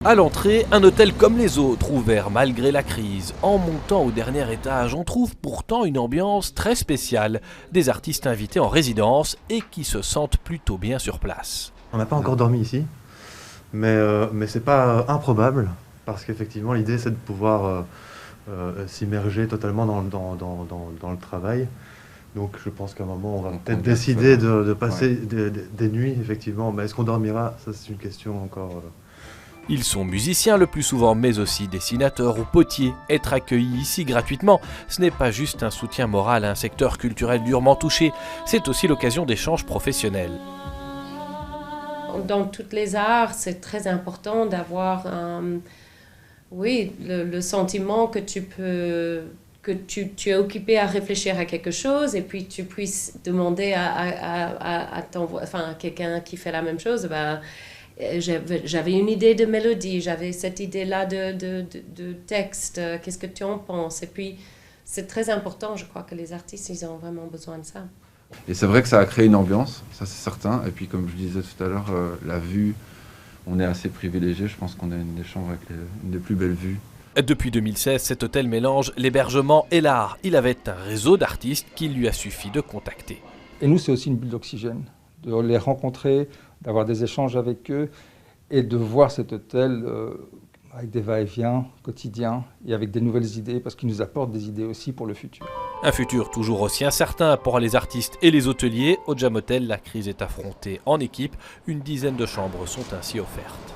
À l'entrée, un hôtel comme les autres, ouvert malgré la crise. En montant au dernier étage, on trouve pourtant une ambiance très spéciale. Des artistes invités en résidence et qui se sentent plutôt bien sur place. On n'a pas encore dormi ici, mais c'est pas improbable, parce qu'effectivement l'idée c'est de pouvoir s'immerger totalement dans le travail. Donc je pense qu'à un moment on va peut-être décider de passer des nuits, effectivement. Mais est-ce qu'on dormira? Ça c'est une question encore... Ils sont musiciens le plus souvent, mais aussi dessinateurs ou potiers. Être accueillis ici gratuitement, ce n'est pas juste un soutien moral à un secteur culturel durement touché, c'est aussi l'occasion d'échanges professionnels. Dans tous les arts, c'est très important d'avoir le sentiment que tu es occupé à réfléchir à quelque chose et puis tu puisses demander à quelqu'un qui fait la même chose. J'avais une idée de mélodie, j'avais cette idée-là de texte, qu'est-ce que tu en penses? Et puis, c'est très important, je crois que les artistes, ils ont vraiment besoin de ça. Et c'est vrai que ça a créé une ambiance, ça c'est certain. Et puis comme je disais tout à l'heure, la vue, on est assez privilégié. Je pense qu'on a une des chambres avec une des plus belles vues. Depuis 2016, cet hôtel mélange l'hébergement et l'art. Il avait un réseau d'artistes qu'il lui a suffi de contacter. Et nous, c'est aussi une bulle d'oxygène, de les rencontrer, d'avoir des échanges avec eux et de voir cet hôtel avec des va-et-vient quotidiens et avec des nouvelles idées, parce qu'il nous apporte des idées aussi pour le futur. Un futur toujours aussi incertain pour les artistes et les hôteliers. Au Jam Hotel, la crise est affrontée en équipe. Une dizaine de chambres sont ainsi offertes.